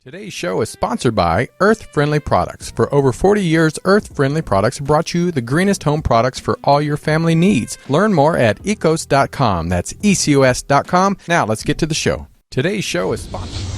Today's show is sponsored by Earth Friendly Products. For over 40 years, Earth Friendly Products brought you the greenest home products for all your family needs. Learn more at ecos.com. That's ecos.com. Now let's get to the show. Today's show is sponsored.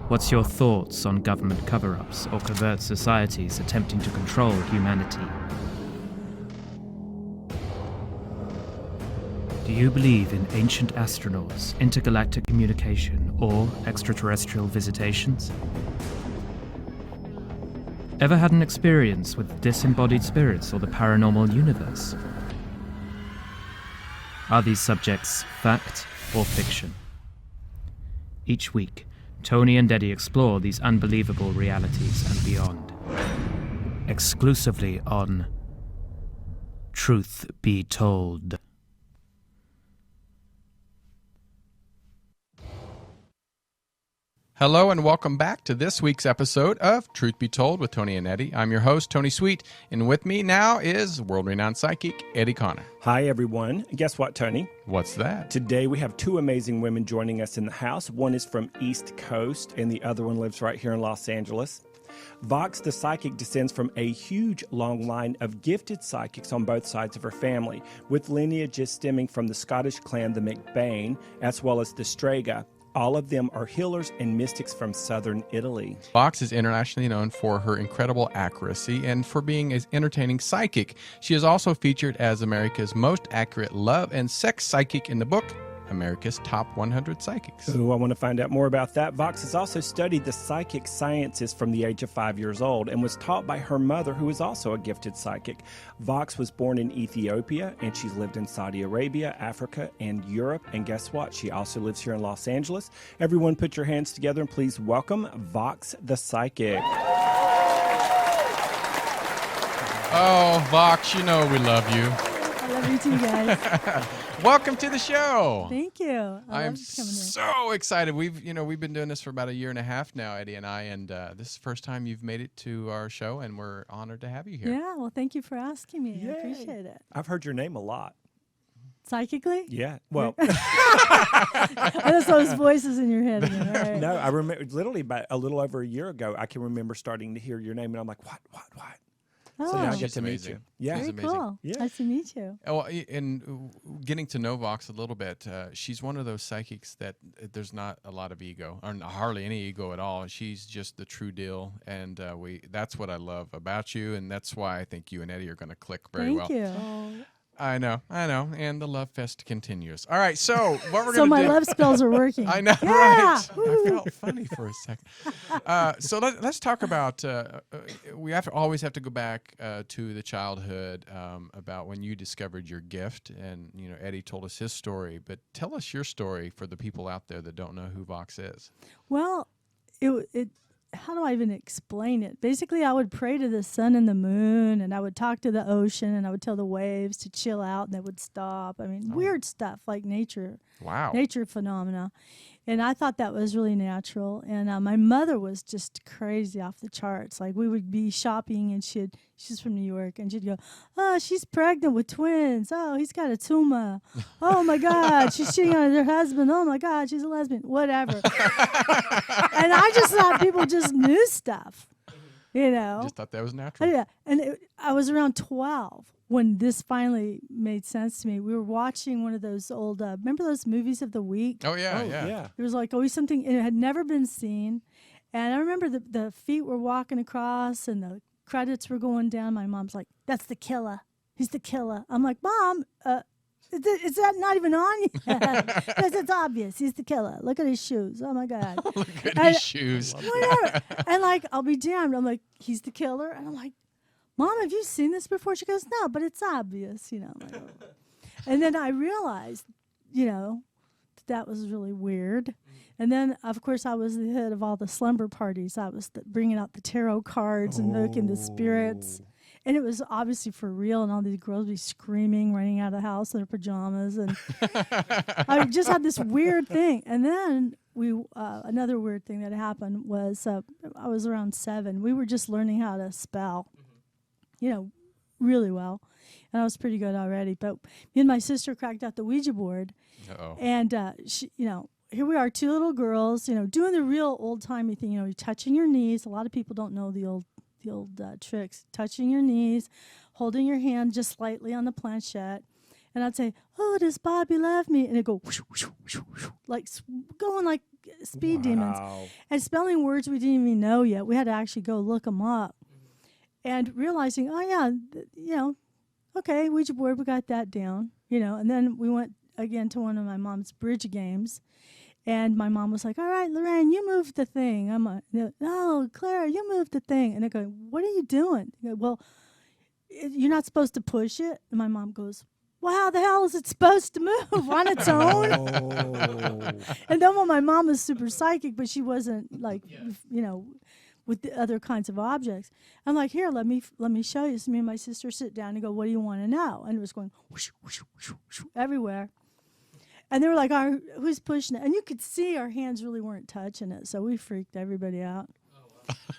What's your thoughts on government cover-ups or covert societies attempting to control humanity? Do you believe in ancient astronauts, intergalactic communication, or extraterrestrial visitations? Ever had an experience with disembodied spirits or the paranormal universe? Are these subjects fact or fiction? Each week, Tony and Eddie explore these unbelievable realities and beyond. Exclusively on Truth Be Told. Hello and welcome back to this week's episode of Truth Be Told with Tony and Eddie. I'm your host, Tony Sweet, and with me now is world-renowned psychic Eddie Connor. Hi, everyone. Guess what, Tony? What's that? Today we have two amazing women joining us in the house. One is from East Coast, and the other one lives right here in Los Angeles. Voxx, the psychic, descends from a huge long line of gifted psychics on both sides of her family, with lineages stemming from the Scottish clan, the McBain, as well as the Strega. All of them are healers and mystics from southern Italy. Voxx is internationally known for her incredible accuracy and for being an entertaining psychic. She is also featured as America's most accurate love and sex psychic in the book, America's Top 100 Psychics. Ooh, I want to find out more about that. Voxx has also studied the psychic sciences from the age of 5 years old and was taught by her mother, who is also a gifted psychic. Voxx was born in Ethiopia, and she's lived in Saudi Arabia, Africa, and Europe. And guess what? She also lives here in Los Angeles. Everyone put your hands together and please welcome Voxx the psychic. Oh, Voxx, you know we love you. I love you too, guys. Welcome to the show. Thank you. I'm so excited. We've been doing this for about 1.5 years now, Eddie and I, and this is the first time you've made it to our show, and we're honored to have you here. Yeah, well, thank you for asking me. Yay. I appreciate it. I've heard your name a lot. Psychically? Yeah. Well, That's those voices in your head again, right? no, I remember literally about a little over a year ago, I can remember starting to hear your name, and I'm like, what? Oh, So now I get She's to meet amazing. you. Yeah. very amazing. cool. Yeah. Nice to meet you. Well, and getting to know Voxx a little bit, she's one of those psychics that there's not a lot of ego, or hardly any ego at all. She's just the true deal, and that's what I love about you, and that's why I think you and Eddie are going to click very well. Thank you. I know, and the love fest continues. All right, so what we're So going to do... my love spells are working. I know, Yeah. right? Woo. I felt funny for a second. So let's talk about. We always have to go back to the childhood about when you discovered your gift, and Eddie told us his story. But tell us your story for the people out there that don't know who Voxx is. Well, it how do I even explain it? Basically, I would pray to the sun and the moon, and I would talk to the ocean, and I would tell the waves to chill out, and they would stop. I mean, weird stuff like nature phenomena. And I thought that was really natural. And my mother was just crazy off the charts. Like, we would be shopping, and she's from New York, and she'd go, oh, she's pregnant with twins. Oh, he's got a tumor. Oh, my God, she's cheating on her husband. Oh, my God, she's a lesbian. Whatever. And I just thought people just knew stuff, Just thought that was natural. Yeah. And I was around 12 when this finally made sense to me. We were watching one of those old, remember those movies of the week? Oh yeah. It was like always something, and it had never been seen. And I remember the feet were walking across and the credits were going down. My mom's like, that's the killer. He's the killer. I'm like, Mom, is that not even on yet? Because it's obvious. He's the killer. Look at his shoes. Oh, my God. Look at his shoes. Whatever. And like, I'll be damned. I'm like, he's the killer. And I'm like, Mom, have you seen this before? She goes, no, but it's obvious, I'm like, oh. And then I realized, that was really weird. And then, of course, I was the head of all the slumber parties. I was bringing out the tarot cards and looking the spirits. And it was obviously for real, and all these girls would be screaming, running out of the house in their pajamas. And I just had this weird thing. And then another weird thing that happened was I was around 7. We were just learning how to spell, really well. And I was pretty good already. But me and my sister cracked out the Ouija board. Uh-oh. And, she, here we are, 2 little girls, doing the real old-timey thing. You're touching your knees. A lot of people don't know the old tricks. Touching your knees, holding your hand just slightly on the planchette. And I'd say, "Oh, does Bobby love me?" And it'd go whoosh, whoosh, whoosh, whoosh, like going like speed demons. And spelling words we didn't even know yet. We had to actually go look them up. And realizing, okay, Ouija board, we got that down, And then we went again to one of my mom's bridge games. And my mom was like, "All right, Lorraine, you move the thing." I'm like, "No, Clara, you move the thing." And they're going, "What are you doing?" I go, "Well, you're not supposed to push it." And my mom goes, "Well, how the hell is it supposed to move on its own?" And then my mom was super psychic, but she wasn't like, with the other kinds of objects. I'm like, "Here, let me show you." So me and my sister sit down and go, "What do you want to know?" And it was going whoosh, whoosh, whoosh, whoosh, everywhere. And they were like, "Who's pushing it?" And you could see our hands really weren't touching it, so we freaked everybody out.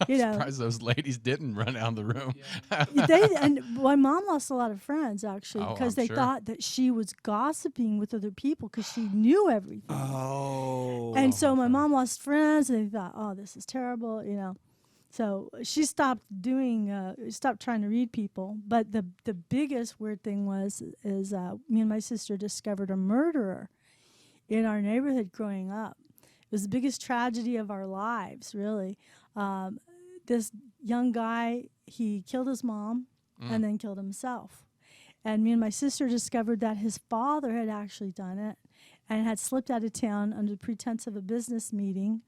I'm surprised those ladies didn't run out of the room. And my mom lost a lot of friends, actually, because they thought that she was gossiping with other people because she knew everything. Oh. And so my mom lost friends, and they thought, "Oh, this is terrible," So she stopped trying to read people. But the biggest weird thing is me and my sister discovered a murderer in our neighborhood growing up. It was the biggest tragedy of our lives, really. This young guy, he killed his mom and then killed himself. And me and my sister discovered that his father had actually done it and had slipped out of town under pretense of a business meeting.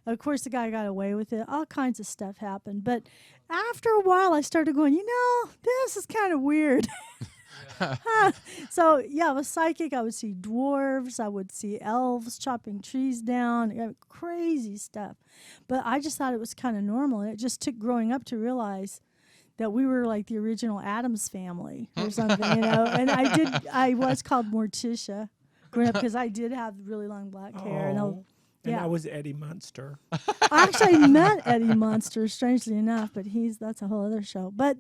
Of course, the guy got away with it. All kinds of stuff happened. But after a while, I started going, this is kind of weird. So, I was psychic. I would see dwarves. I would see elves chopping trees down. Crazy stuff. But I just thought it was kind of normal. And it just took growing up to realize that we were like the original Addams family or something, And I was called Morticia growing up because I did have really long black hair. And I was Eddie Munster. I actually met Eddie Munster, strangely enough, but that's a whole other show. But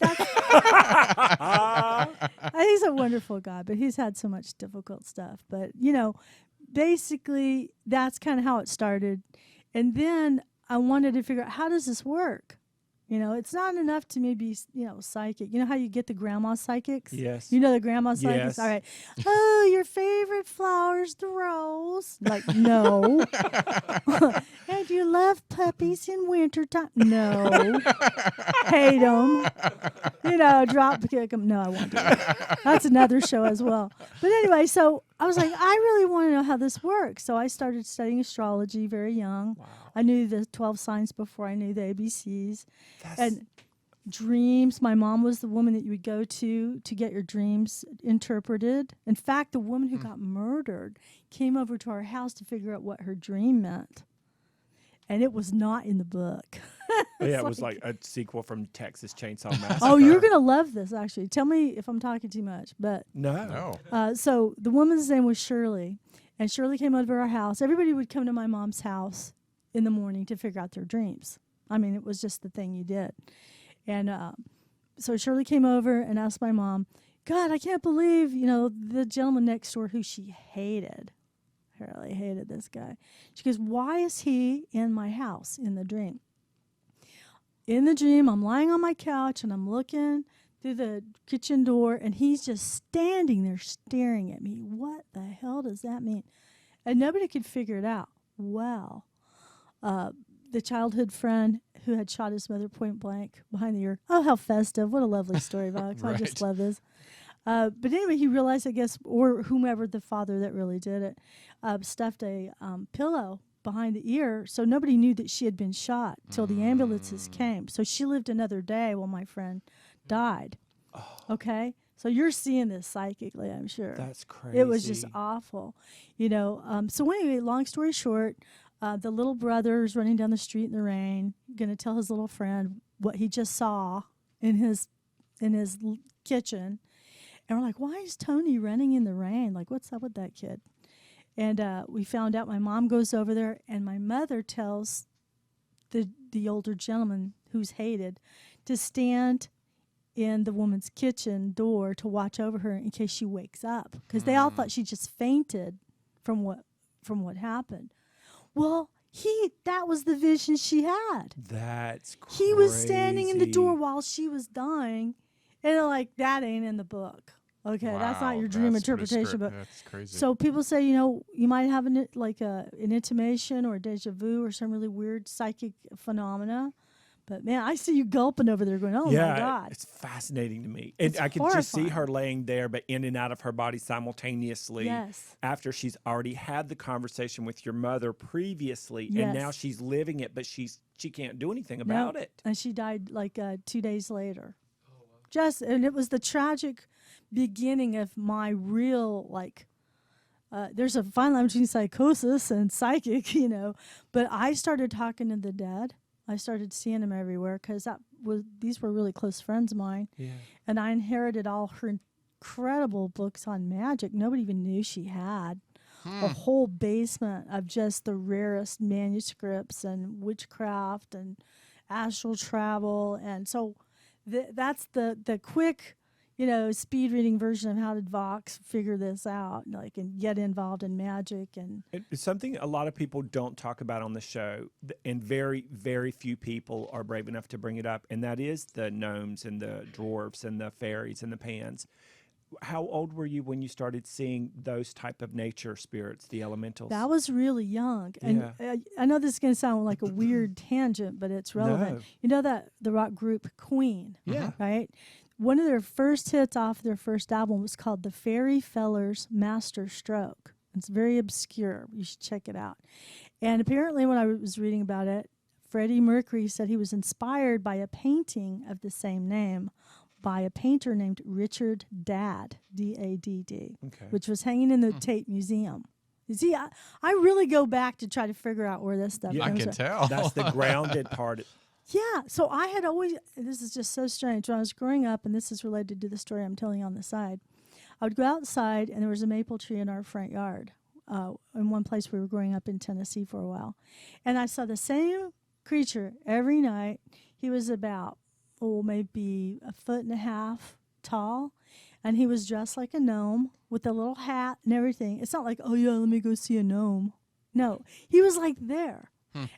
he's a wonderful guy, but he's had so much difficult stuff. But, basically that's kind of how it started. And then I wanted to figure out, how does this work? It's not enough to maybe, psychic. You know how you get the grandma psychics? Yes. You know the grandma psychics? Yes. All right. "Oh, your favorite flower's the rose." Like, no. "And you love puppies in wintertime." No. Hate them. Drop kick them. No, I won't do that. That's another show as well. But anyway, so I was like, I really want to know how this works. So I started studying astrology very young. Wow. I knew the 12 signs before I knew the ABCs. And dreams. My mom was the woman that you would go to get your dreams interpreted. In fact, the woman who got murdered came over to our house to figure out what her dream meant. And it was not in the book. It was like a sequel from Texas Chainsaw Massacre. Oh, you're going to love this, actually. Tell me if I'm talking too much. But No. so the woman's name was Shirley. And Shirley came over to our house. Everybody would come to my mom's house in the morning to figure out their dreams. I mean, it was just the thing you did. And so Shirley came over and asked my mom, "God, I can't believe, the gentleman next door who she hated. Really hated this guy." She goes, "Why is he in my house in the dream?" In the dream, I'm lying on my couch and I'm looking through the kitchen door and he's just standing there staring at me. What the hell does that mean? And nobody could figure it out. Well, the childhood friend who had shot his mother point blank behind the ear. Oh, how festive. What a lovely story, Voxx. I just love this. But anyway, he realized, I guess, or whomever the father that really did it, stuffed a pillow behind the ear, so nobody knew that she had been shot till the ambulances came. So she lived another day while my friend died. Okay? So you're seeing this psychically, I'm sure. That's crazy. It was just awful. So anyway, long story short, the little brother's running down the street in the rain, going to tell his little friend what he just saw in his kitchen. And we're like, why is Tony running in the rain? Like, what's up with that kid? And we found out my mom goes over there, and my mother tells the older gentleman who's hated to stand in the woman's kitchen door to watch over her in case she wakes up, because they all thought she just fainted from what happened. Well, that was the vision she had. That's crazy. He was standing in the door while she was dying, and they're like, that ain't in the book. Okay, that's not your dream interpretation. But that's crazy. So people say, you might have an intimation or a deja vu or some really weird psychic phenomena. But man, I see you gulping over there going, oh my God. It's fascinating to me. And It's I could just see horrifying. her laying there, but in and out of her body simultaneously. Yes. After she's already had the conversation with your mother previously, Yes. and now she's living it, but she can't do anything No, about it. And she died 2 days later. And it was the tragic beginning of my real, there's a fine line between psychosis and psychic, But I started talking to the dead. I started seeing them everywhere because these were really close friends of mine. Yeah. And I inherited all her incredible books on magic. Nobody even knew she had a whole basement of just the rarest manuscripts and witchcraft and astral travel. And so that's the quick, speed reading version of how did Voxx figure this out, and get involved in magic. And It's something a lot of people don't talk about on the show, and very, very few people are brave enough to bring it up, and that is the gnomes and the dwarves and the fairies and the pans. How old were you when you started seeing those type of nature spirits, the elementals? that was really young. And I know this is going to sound like a weird tangent, but it's relevant. No. You know that the rock group Queen, Yeah. right? One of their first hits off their first album was called The Fairy Fellers Master Stroke. It's very obscure. You should check it out. And apparently when I was reading about it, Freddie Mercury said he was inspired by a painting of the same name by a painter named Richard Dadd, D-A-D-D, Okay. which was hanging in the Tate Museum. You see, I really go back to try to figure out where this stuff Yeah. I comes can from. tell. That's the grounded part. Yeah, so I had always, this is just so strange, when I was growing up, and this is related to the story I'm telling you on the side, I would go outside, and there was a maple tree in our front yard, in one place we were growing up in Tennessee for a while, and I saw the same creature every night. He was about, maybe 1.5 feet tall, and he was dressed like a gnome with a little hat and everything. It's not like, oh yeah, let me go see a gnome. No, he was like there.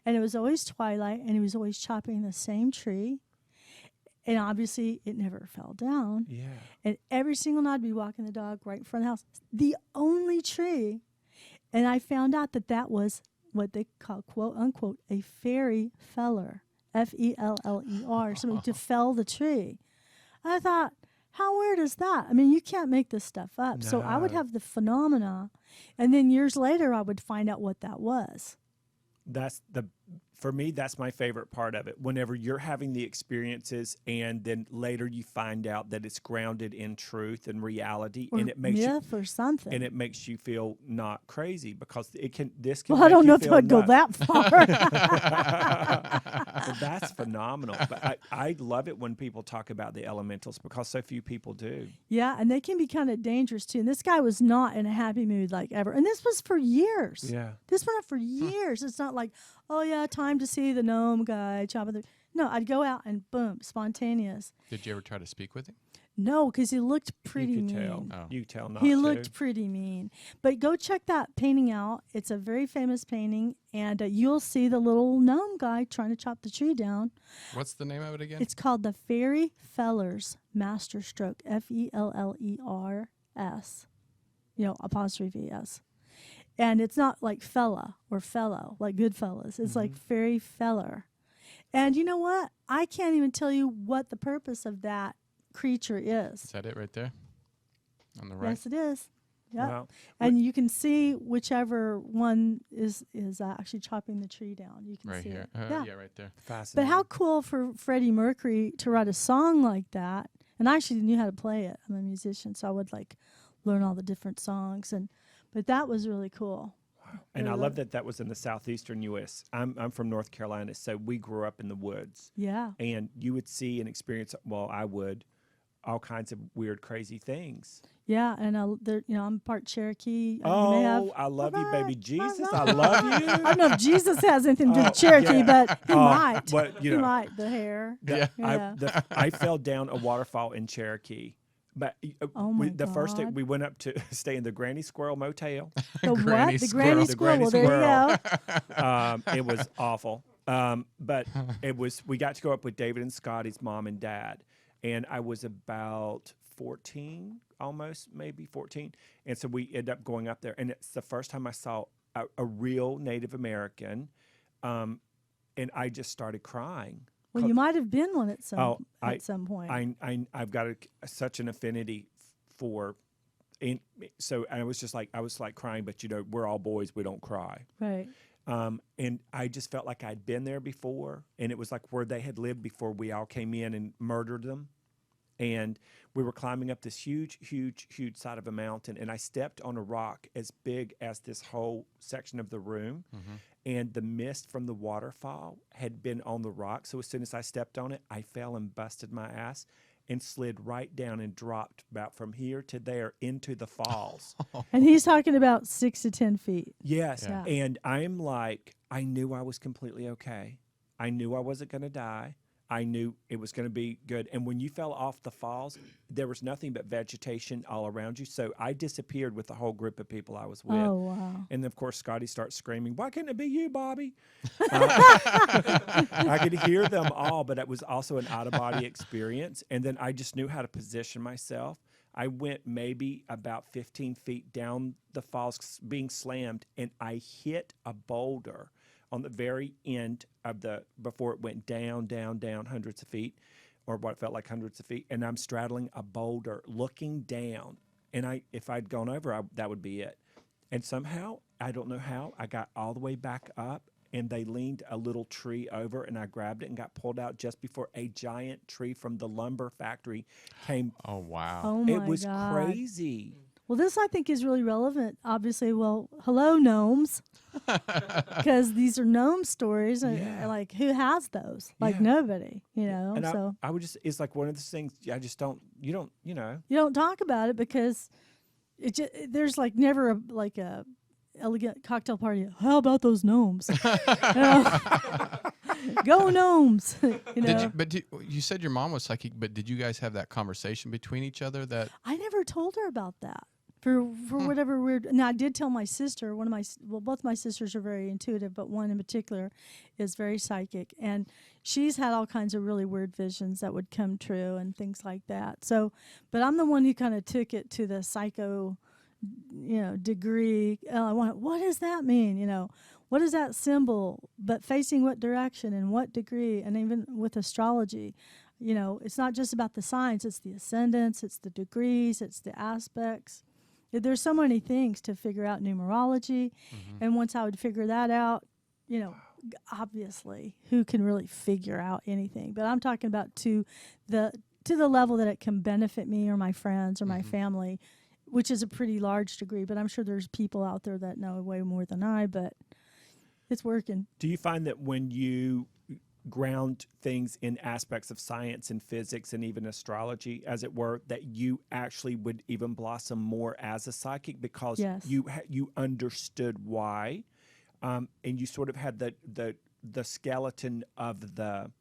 And it was always twilight, and he was always chopping the same tree. And obviously, it never fell down. Yeah. And every single night, I'd be walking the dog right in front of the house. The only tree. And I found out that was what they call, quote unquote, a fairy feller. F-E-L-L-E-R. Somebody to fell the tree. And I thought, how weird is that? I mean, you can't make this stuff up. So I would No. have the phenomena. And then years later, I would find out what that was. For me, that's my favorite part of it. Whenever you're having the experiences and then later you find out that it's grounded in truth and reality, Or and it makes myth or something. and it makes you feel not crazy, because this can Well, I make don't you know if feel I'd go nuts. that far. Well, that's phenomenal. But I love it when people talk about the elementals, because so few people do. Yeah, and they can be kind of dangerous too. And this guy was not in a happy mood like ever. And this was for years. Yeah. This went on for years. It's not like, oh yeah, time to see the gnome guy chopping the. No, I'd go out and boom, spontaneous. Did you ever try to speak with him? No, because he looked pretty you could mean. tell. Oh. You could tell not He to. looked pretty mean. But go check that painting out. It's a very famous painting, and you'll see the little gnome guy trying to chop the tree down. What's the name of it again? It's called the Fairy Fellers Master Stroke, F-E-L-L-E-R-S, apostrophe S. And it's not like fella or fellow, like Goodfellas. It's like Fairy Feller. And you know what? I can't even tell you what the purpose of that creature Is is. that it right there? On the right? Yes, it is. Yeah. Wow. And you can see whichever one is actually chopping the tree down. You can Right see here. it. Yeah, right there. But Fascinating. how cool for Freddie Mercury to write a song like that. And I actually knew how to play it. I'm a musician, so I would learn all the different songs. But that was really cool. And I Really love that was in the southeastern U.S. I'm from North Carolina, so we grew up in the woods. Yeah. And you would see and experience, well, I would, all kinds of weird, crazy things. Yeah, and I'm part Cherokee. You may have, I love you, baby Jesus. bye. I love you. I don't know if Jesus has anything to do with Cherokee, yeah. but he might. But, He might. The hair. I fell down a waterfall in Cherokee. But Oh my the first day God. we went up to stay in the Granny Squirrel Motel. The Granny what? The squirrel. Granny The Squirrel. Granny Well, there you Squirrel. go. It was awful. But we got to go up with David and Scotty's mom and dad. And I was about 14, almost, maybe 14. And so we ended up going up there. And it's the first time I saw a real Native American. And I just started crying. Well, you might have been one at some point. I've got such an affinity for, and so I was like crying, but we're all boys, we don't cry. Right. And I just felt like I'd been there before, and it was like where they had lived before we all came in and murdered them. And we were climbing up this huge, huge, huge side of a mountain, and I stepped on a rock as big as this whole section of the room. Mm-hmm. And the mist from the waterfall had been on the rock. So as soon as I stepped on it, I fell and busted my ass and slid right down and dropped about from here to there into the falls. And he's talking about 6 to 10 feet. Yes. Yeah. And I'm like, I knew I was completely okay. I knew I wasn't going to die. I knew it was going to be good. And when you fell off the falls, there was nothing but vegetation all around you. So I disappeared with the whole group of people I was with. Oh, wow. And then, of course, Scotty starts screaming, "Why couldn't it be you, Bobby?" I could hear them all, but it was also an out-of-body experience. And then I just knew how to position myself. I went maybe about 15 feet down the falls being slammed, and I hit a boulder on the very end of before it went down, down, down hundreds of feet, or what felt like hundreds of feet, and I'm straddling a boulder looking down. And if I'd gone over, that would be it. And somehow, I don't know how, I got all the way back up, and they leaned a little tree over, and I grabbed it and got pulled out just before a giant tree from the lumber factory came. Oh, wow. Oh, my It was God. crazy. Well, this I think is really relevant. Obviously, well, hello, gnomes. Because these are gnome stories. Yeah. Like, who has those? Like, Yeah. nobody, And so I would just, it's like one of those things, you you don't talk about it because there's like never a elegant cocktail party. How about those gnomes? Go gnomes. You said your mom was psychic, but did you guys have that conversation between each other? That I never told her about that for whatever weird. Now I did tell my sister. Both my sisters are very intuitive, but one in particular is very psychic, and she's had all kinds of really weird visions that would come true and things like that. So, but I'm the one who kind of took it to the psycho, degree. What does that mean? What is that symbol? But facing what direction and what degree? And even with astrology, it's not just about the signs. It's the ascendants. It's the degrees. It's the aspects. There's so many things to figure out lenumerology. Mm-hmm. And once I would figure that out, obviously, who can really figure out anything? But I'm talking about to the level that it can benefit me or my friends or my family, which is a pretty large degree. But I'm sure there's people out there that know way more than I, but it's working. Do you find that when you ground things in aspects of science and physics and even astrology, as it were, that you actually would even blossom more as a psychic because Yes. you understood why, and you sort of had the skeleton of the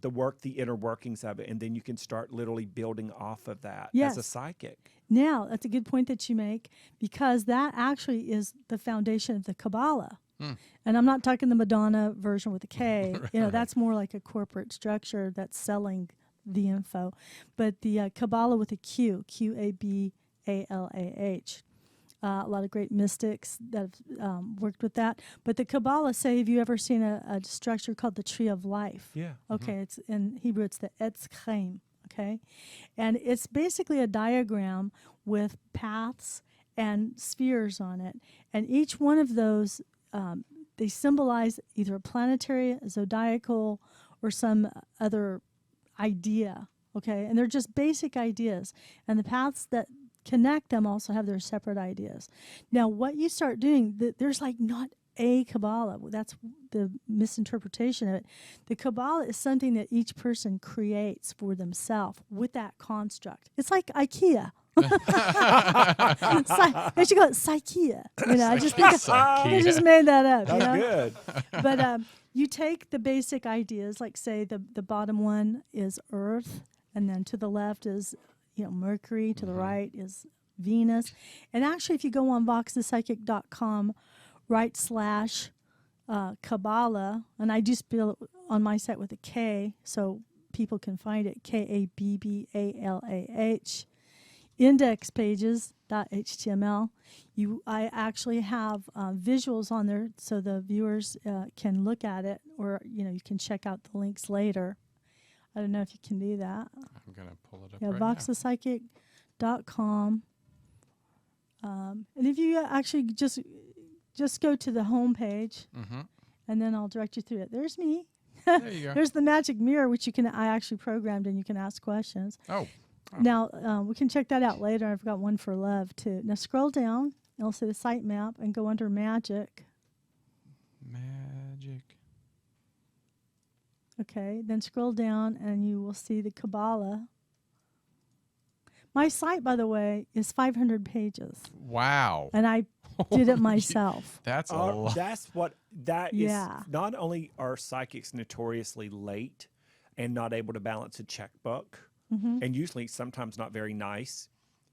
work, the inner workings of it, and then you can start literally building off of that as a psychic. Now, that's a good point that you make, because that actually is the foundation of the Kabbalah. And I'm not talking the Madonna version with a K. That's more like a corporate structure that's selling the info. But the Kabbalah with a Q, Qabalah. A lot of great mystics that have worked with that. But the Kabbalah, say, have you ever seen a structure called the Tree of Life? Yeah. Okay, it's in Hebrew, it's the Etz Chaim, okay? And it's basically a diagram with paths and spheres on it. And each one of those, they symbolize either a planetary, a zodiacal, or some other idea, okay? And they're just basic ideas. And the paths that connect them also have their separate ideas. Now, what you start doing, there's like not a Kabbalah. That's the misinterpretation of it. The Kabbalah is something that each person creates for themselves with that construct. It's like IKEA. They should call it Psychea. I just think I just made that up. That's good. But you take the basic ideas, like say the bottom one is Earth, and then to the left is Mercury, to the right is Venus. And actually, if you go on voxthepsychic.com /Kabbalah, and I do spell it on my site with a K, so people can find it, KABBALAH, index pages.html. I actually have visuals on there so the viewers can look at it, or you can check out the links later. I don't know if you can do that. I'm going to pull it up Yeah, right now. voxthepsychic.com. And if you actually just go to the home page, and then I'll direct you through it. There's me. There you go. There's the magic mirror, which I actually programmed, and you can ask questions. Oh. Now, we can check that out later. I've got one for love, too. Now, scroll down. You'll see the site map and go under magic. Magic. Okay, then scroll down, and you will see the Kabbalah. My site, by the way, is 500 pages. Wow. And I did it myself. That's a lot. That is. Not only are psychics notoriously late and not able to balance a checkbook, and usually sometimes not very nice,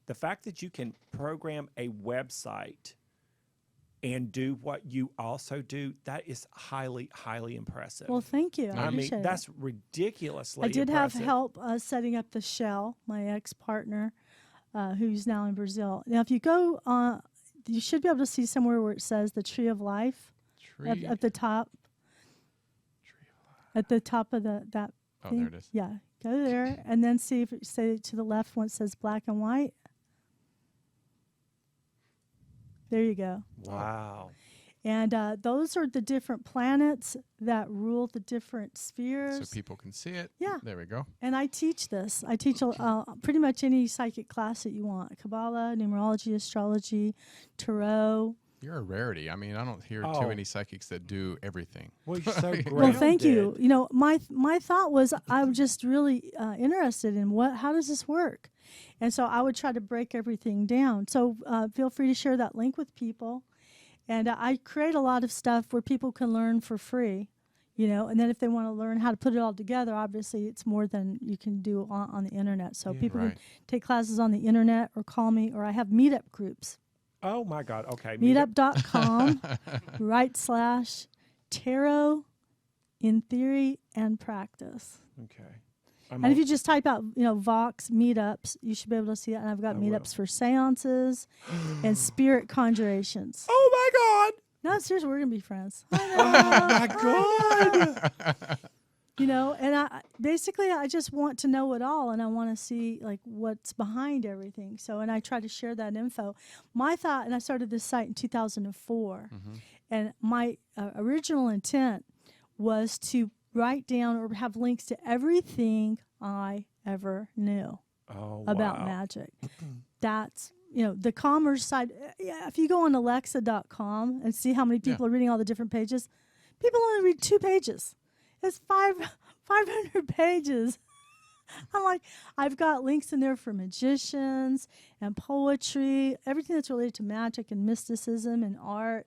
the fact that you can program a website and do what you also do, that is highly, highly impressive. Well, thank you. I mean, appreciate that's it. ridiculously I did impressive. have help setting up the shell, my ex-partner, who's now in Brazil. Now, if you go, you should be able to see somewhere where it says the Tree of Life at the top. Tree of Life. At the top of that Oh, thing. there it is. Yeah, go there, and then see if it say to the left one says black and white. There you go. Wow. And those are the different planets that rule the different spheres. So people can see it. Yeah. There we go. And I teach this. I teach pretty much any psychic class that you want. Kabbalah, numerology, astrology, tarot. You're a rarity. I mean, I don't hear too many psychics that do everything. Well, you're so great. Well, thank you. My thought was I was just really interested in how does this work? And so I would try to break everything down. So feel free to share that link with people. And I create a lot of stuff where people can learn for free, and then if they want to learn how to put it all together, obviously it's more than you can do on the internet. So people can take classes on the internet or call me, or I have meetup groups. Oh, my God. Okay. Meetup.com /tarot in theory and practice. Okay. And if you just type out, Voxx meetups, you should be able to see it. And I've got meetups for seances and spirit conjurations. Oh, my God. No, seriously, we're going to be friends. Oh, my God. And I just want to know it all, and I want to see what's behind everything. So, and I try to share that info. My thought, and I started this site in 2004, and my original intent was to write down or have links to everything I ever knew about magic. That's the commerce side. If you go on Alexa.com and see how many people are reading all the different pages, people only read 2 pages. It's 500 pages. I'm like, I've got links in there for magicians and poetry, everything that's related to magic and mysticism and art.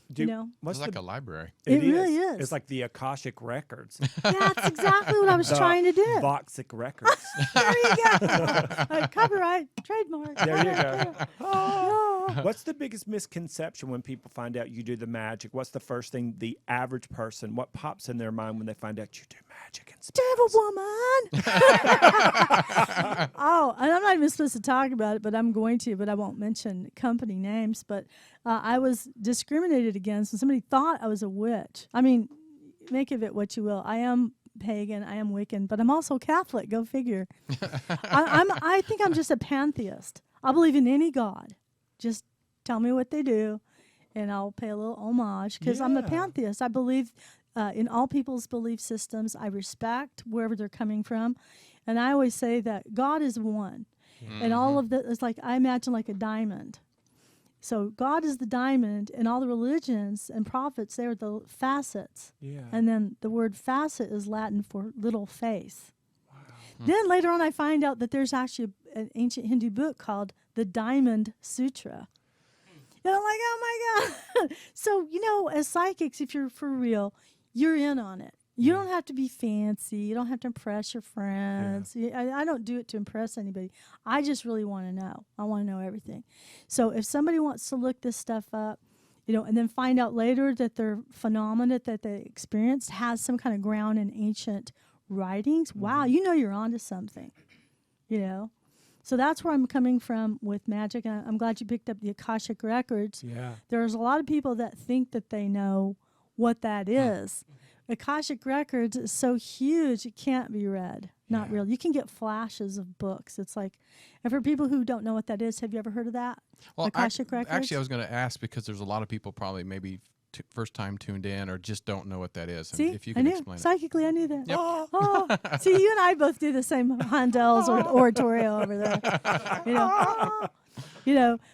It's like a library. It really is. It's like the Akashic Records. That's exactly what I was trying to do. Voxic Records. There you go. Copyright, trademark. There you go. What's the biggest misconception when people find out you do the magic? What's the first thing the average person, what pops in their mind when they find out you do magic and spells? Devil woman. And I'm not even supposed to talk about it, but I'm going to, but I won't mention company names. But I was discriminated against when somebody thought I was a witch. I mean, make of it what you will. I am pagan, I am Wiccan, but I'm also Catholic. Go figure. I think I'm just a pantheist. I believe in any god. Just tell me what they do, and I'll pay a little homage because I'm a pantheist. I believe in all people's belief systems. I respect wherever they're coming from, and I always say that God is one, and all of the it's like I imagine like a diamond. So God is the diamond, and all the religions and prophets, they are the facets. Yeah. And then the word facet is Latin for little face. Wow. Then later on, I find out that there's actually an ancient Hindu book called the Diamond Sutra. And I'm like, oh my God. So, as psychics, if you're for real, you're in on it. You don't have to be fancy. You don't have to impress your friends. I don't do it to impress anybody. I just really want to know. I want to know everything. So if somebody wants to look this stuff up, and then find out later that their phenomena that they experienced has some kind of ground in ancient writings, wow, you're onto something, So that's where I'm coming from with magic. I'm glad you picked up the Akashic Records. Yeah. There's a lot of people that think that they know what that is. Akashic Records is so huge it can't be read. Not real. You can get flashes of books. It's like, and for people who don't know what that is, have you ever heard of that? Well, Akashic Records? Actually, I was going to ask because there's a lot of people probably maybe first time tuned in or just don't know what that is. See, if you can explain it. Psychically, I knew that. Yep. Oh, see, you and I both do the same Handel's or oratorio over there.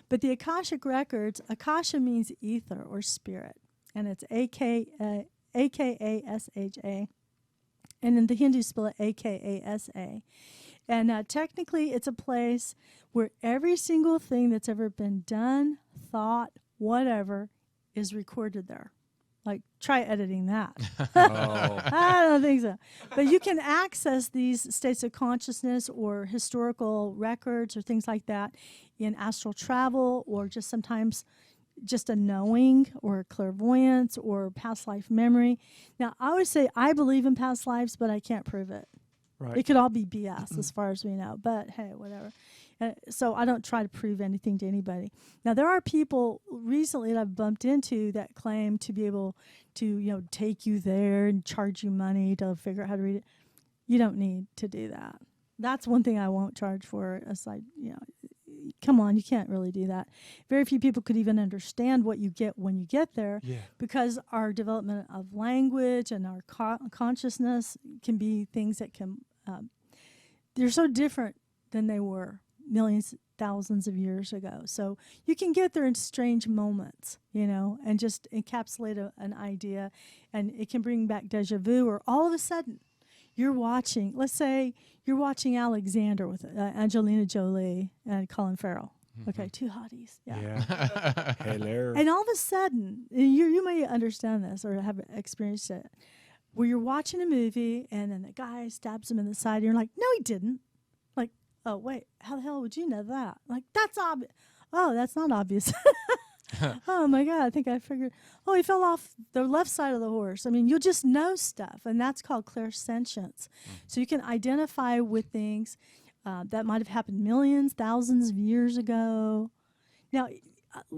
But the Akashic Records, Akasha means ether or spirit, and it's AKASHA. And in the Hindu spell it AKASA. And technically it's a place where every single thing that's ever been done, thought, whatever, is recorded there. Like, try editing that. I don't think so. But you can access these states of consciousness or historical records or things like that in astral travel, or just sometimes just a knowing or clairvoyance or past life memory. Now, I would say I believe in past lives, but I can't prove it. Right. It could all be BS as far as we know, but hey, whatever. So I don't try to prove anything to anybody. Now, there are people recently that I've bumped into that claim to be able to, take you there and charge you money to figure out how to read it. You don't need to do that. That's one thing I won't charge for. Aside, come on, you can't really do that. Very few people could even understand what you get when you get there, because our development of language and our consciousness can be things that can, they're so different than they were millions, thousands of years ago. So you can get there in strange moments, and just encapsulate an idea, and it can bring back deja vu, or all of a sudden you're watching, let's say you're watching Alexander with Angelina Jolie and Colin Farrell. Okay, two hotties. Yeah. Hello. And all of a sudden, you may understand this or have experienced it, where you're watching a movie and then the guy stabs him in the side, and you're like, no, he didn't. Like, oh, wait, how the hell would you know that? Like, that's obvious. Oh, that's not obvious. Oh my God, I think I figured, oh, he fell off the left side of the horse. I mean, you'll just know stuff, and that's called clairsentience. So you can identify with things that might have happened millions, thousands of years ago. Now,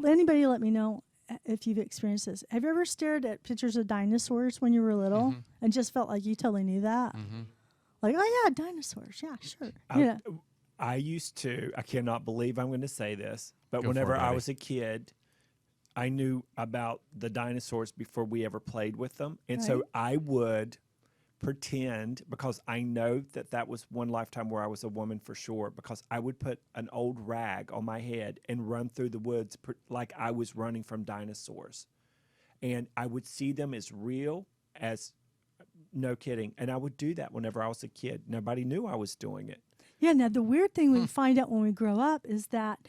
anybody let me know if you've experienced this. Have you ever stared at pictures of dinosaurs when you were little and just felt like you totally knew that? Like, oh yeah, dinosaurs, yeah, sure. I used to, I cannot believe I'm going to say this, but Go whenever for it, I buddy. was a kid, I knew about the dinosaurs before we ever played with them. And so I would pretend, because I know that was one lifetime where I was a woman for sure, because I would put an old rag on my head and run through the woods like I was running from dinosaurs. And I would see them as real as, no kidding. And I would do that whenever I was a kid. Nobody knew I was doing it. Yeah, now the weird thing we find out when we grow up is that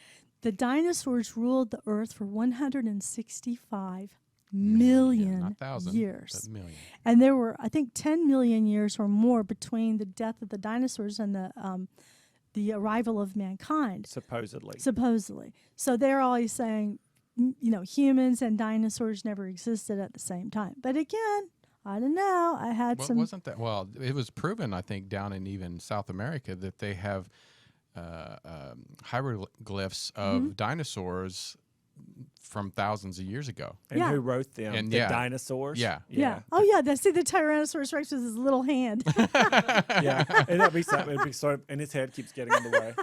the dinosaurs ruled the earth for 165 million not thousand, years. but million. And there were, I think, 10 million years or more between the death of the dinosaurs and the arrival of mankind. Supposedly. So they're always saying, humans and dinosaurs never existed at the same time. But again, I don't know. I had Well, some. wasn't that? Well, it was proven, I think, down in even South America that they have hieroglyphs of dinosaurs from thousands of years ago. And Yeah. who wrote them? And the yeah. dinosaurs? Yeah. Yeah. Oh, yeah. See the Tyrannosaurus Rex with his little hand. Yeah. And that'd be something. It'd be sort of, and his head keeps getting in the way.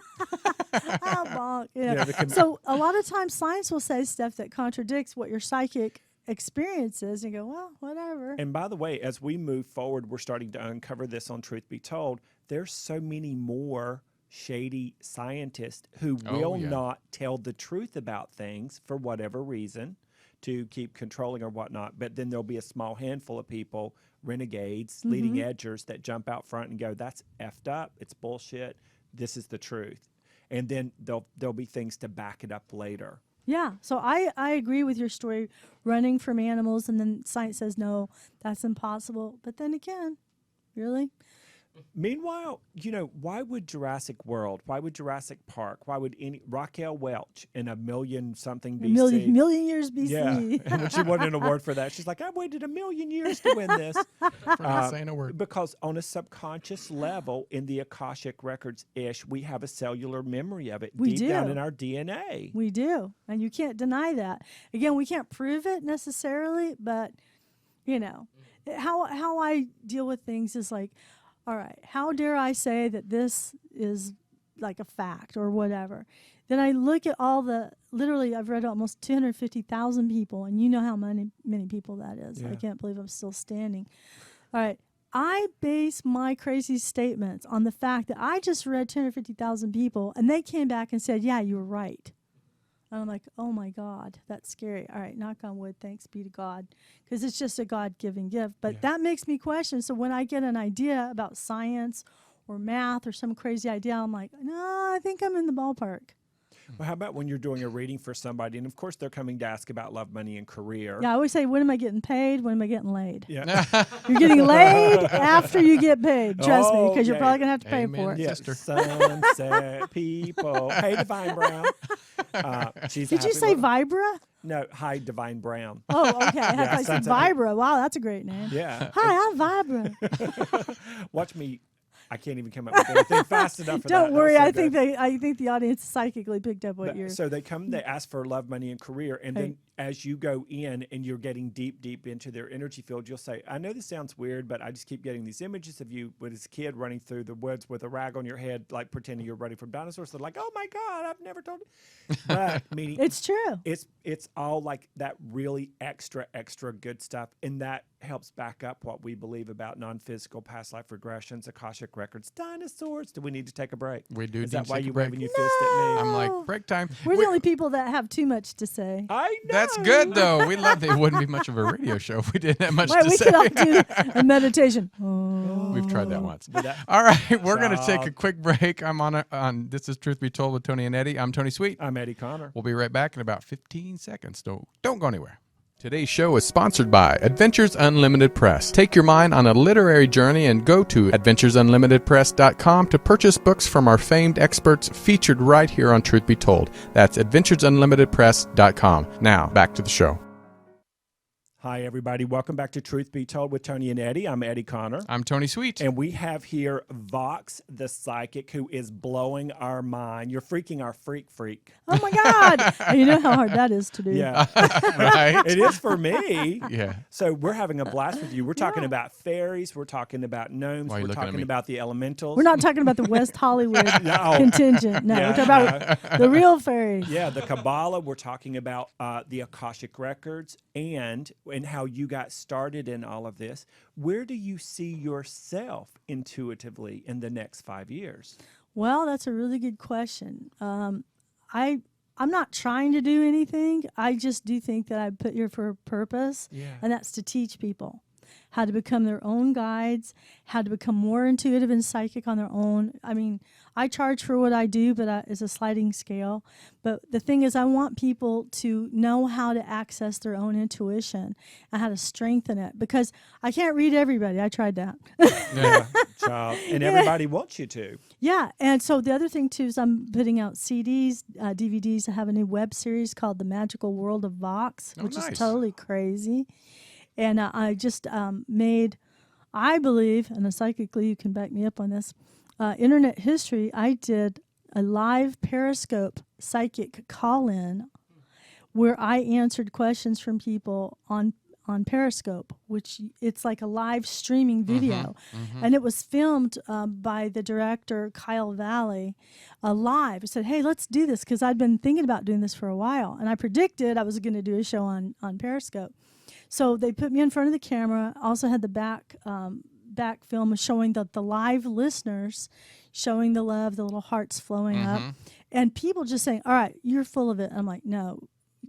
Oh, bonk. Yeah. Yeah, the So a lot of times science will say stuff that contradicts what your psychic experience is, and you go, well, whatever. And by the way, as we move forward, we're starting to uncover this on Truth Be Told. There's so many more shady scientists who Oh, will yeah. not tell the truth about things for whatever reason to keep controlling or whatnot. But then there'll be a small handful of people, renegades, leading edgers, that jump out front and go, that's effed up. It's bullshit. This is the truth. And then there'll be things to back it up later. Yeah, so I agree with your story, running from animals, and then science says, no, that's impossible. But then again, really? Meanwhile, why would Jurassic World, why would Jurassic Park, why would Raquel Welch in a million something BC? Million years BC. Yeah, and when she won an award for that, she's like, I waited a million years to win this. For not saying a word. Because on a subconscious level, in the Akashic Records-ish, we have a cellular memory of it We deep do. down in our DNA. We do, and you can't deny that. Again, we can't prove it necessarily, but, how I deal with things is like, all right, how dare I say that this is like a fact or whatever? Then I look at literally I've read almost 250,000 people, and you know how many people that is. Yeah. I can't believe I'm still standing. All right, I base my crazy statements on the fact that I just read 250,000 people, and they came back and said, yeah, you were right. And I'm like, oh my God, that's scary. All right, knock on wood, thanks be to God. Because it's just a God-given gift. But that makes me question. So when I get an idea about science or math or some crazy idea, I'm like, no, I think I'm in the ballpark. Well, how about when you're doing a reading for somebody, and of course they're coming to ask about love, money, and career? Yeah, I always say, when am I getting paid? When am I getting laid? Yeah. You're getting laid after you get paid. Trust me, because you're Okay. probably going to have to pay Amen. for it. Yeah, Sister. sunset people. Hey, Divine Brown. She's a Did you happy say little- Vibra? No, hi, Divine Brown. Oh, okay. I thought you said Sunset People. Vibra. Wow, that's a great name. Yeah. Hi, I'm Vibra. Watch me. I can't even come up with anything fast enough for that. Don't That was worry. so I good. think the audience psychically picked up what But- you're. So they come, they ask for love, money, and career, and Hey. then as you go in and you're getting deep into their energy field, you'll say, I know this sounds weird, but I just keep getting these images of you with this kid running through the woods with a rag on your head, like pretending you're running from dinosaurs. They're like, oh my God, I've never told you. But meaning It's true. it's all like that really extra good stuff, and that helps back up what we believe about non-physical past life regressions, Akashic records, dinosaurs. Do we need to take a break? We do Is need that to why take a you break. waving your fist at me? I'm No. like, break time. We're the only people that have too much to say. I know. That's good, though. We love it. It wouldn't be much of a radio show if we didn't have much Wait, to we say. could all do a meditation. Oh. We've tried that once. But that- All right, we're going to take a Child. quick break. I'm on This is Truth Be Told with Tony and Eddie. I'm Tony Sweet. I'm Eddie Connor. We'll be right back in about 15 seconds. Don't go anywhere. Today's show is sponsored by Adventures Unlimited Press. Take your mind on a literary journey and go to adventuresunlimitedpress.com to purchase books from our famed experts featured right here on Truth Be Told. That's adventuresunlimitedpress.com. Now, back to the show. Hi, everybody. Welcome back to Truth Be Told with Tony and Eddie. I'm Eddie Connor. I'm Tony Sweet. And we have here Voxx, the psychic, who is blowing our mind. You're freaking our freak. Oh my God. You know how hard that is to do. Yeah, Right? it is for me. Yeah. So we're having a blast with you. We're talking Yeah. about fairies. We're talking about gnomes. Why are you We're looking at talking me? about the elementals. We're not talking about the West Hollywood No. contingent. No, Yeah, we're talking about the real fairy. Yeah, the Kabbalah. We're talking about the Akashic Records and how you got started in all of this. Where do you see yourself intuitively in the next 5 years? Well, that's a really good question. I'm not trying to do anything. I just do think that I'm put here for a purpose, and that's to teach people how to become their own guides, how to become more intuitive and psychic on their own. I mean, I charge for what I do, but it's a sliding scale. But the thing is, I want people to know how to access their own intuition and how to strengthen it, because I can't read everybody. I tried that. Yeah, child. And everybody wants you to. Yeah, and so the other thing too is I'm putting out CDs, DVDs. I have a new web series called The Magical World of Voxx, Oh, which nice. is totally crazy. And I just made, I believe, and psychically you can back me up on this, internet history. I did a live Periscope psychic call-in where I answered questions from people on Periscope, which it's like a live streaming video. And it was filmed by the director, Kyle Valley, live. I said, hey, let's do this, because I'd been thinking about doing this for a while. And I predicted I was going to do a show on Periscope. So they put me in front of the camera, also had the back film showing the live listeners, showing the love, the little hearts flowing up, and people just saying, "All right, you're full of it." I'm like, "No,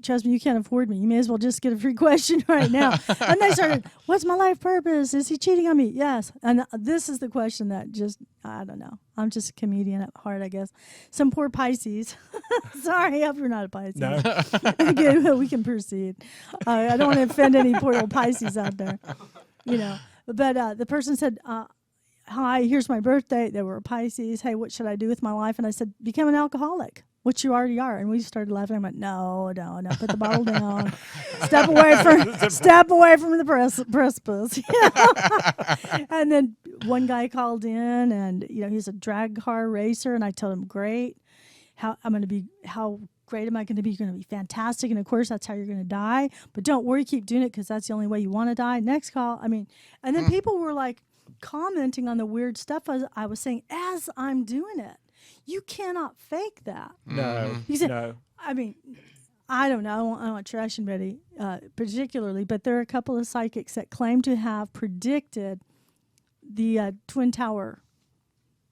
trust me, you can't afford me. You may as well just get a free question right now." And they started, "What's my life purpose? Is he cheating on me?" Yes. And this is the question that just, I don't know. I'm just a comedian at heart, I guess. Some poor Pisces. Sorry, I hope you're not a Pisces. No. Okay, well, we can proceed. I don't want to offend any poor little Pisces out there, you know. But the person said, "Hi, here's my birthday." They were a Pisces. "Hey, what should I do with my life?" And I said, "Become an alcoholic," which you already are. And we started laughing. I went, no, put the bottle down. Step away from the precipice. You know? And then one guy called in, and he's a drag car racer, and I told him, "Great. How great am I going to be? You're going to be fantastic. And of course, that's how you're going to die. But don't worry, keep doing it, because that's the only way you want to die." Next call. I mean, and then people were like commenting on the weird stuff I was saying as I'm doing it. You cannot fake that. No, no. I mean, I don't know. I don't want to trash anybody particularly, but there are a couple of psychics that claim to have predicted the Twin Tower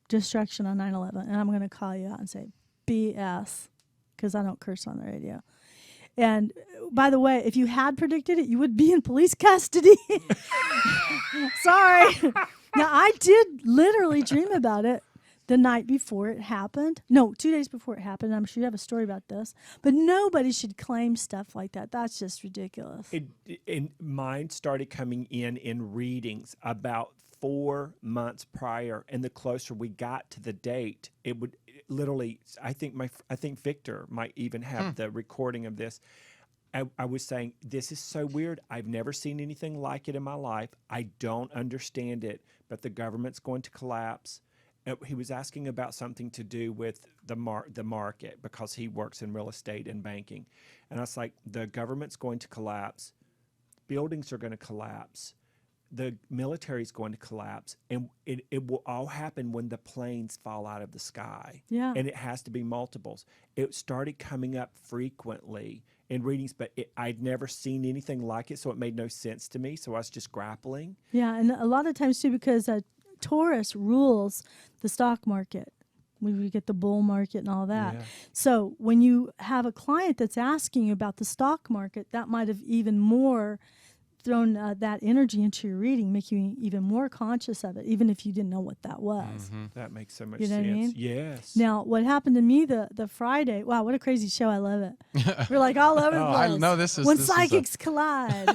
destruction on 9/11. And I'm going to call you out and say, BS, because I don't curse on the radio. And by the way, if you had predicted it, you would be in police custody. Sorry. Now, I did literally dream about it the night before it happened. No, 2 days before it happened. I'm sure you have a story about this. But nobody should claim stuff like that. That's just ridiculous. And mine started coming in readings about 4 months prior, and the closer we got to the date, it would literally. I think Victor might even have the recording of this. I was saying, this is so weird. I've never seen anything like it in my life. I don't understand it, but the government's going to collapse. He was asking about something to do with the market, because he works in real estate and banking. And I was like, the government's going to collapse. Buildings are going to collapse. The military is going to collapse. And it will all happen when the planes fall out of the sky. Yeah. And it has to be multiples. It started coming up frequently in readings, but I'd never seen anything like it, so it made no sense to me. So I was just grappling. Yeah, and a lot of times, too, because Taurus rules the stock market. We get the bull market and all that. Yeah. So when you have a client that's asking you about the stock market, that might have even more thrown that energy into your reading, make you even more conscious of it, even if you didn't know what that was. That makes so much You know sense. what I mean? Yes. Now, what happened to me the Friday? Wow, what a crazy show! I love it. We're like all over the place. I know this is when this psychics collide.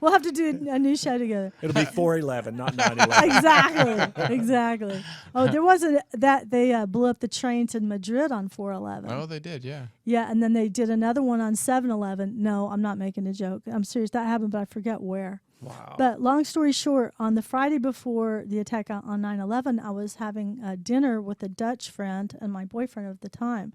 We'll have to do a new show together. It'll be 4/11, not 9/11. Exactly. Oh, there wasn't that they blew up the trains in Madrid on 4/11. Oh, they did, yeah. Yeah, and then they did another one on 7/11. No, I'm not making a joke. I'm serious. That happened, but I forget where. Wow. But long story short, on the Friday before the attack on 9/11, I was having dinner with a Dutch friend and my boyfriend of the time.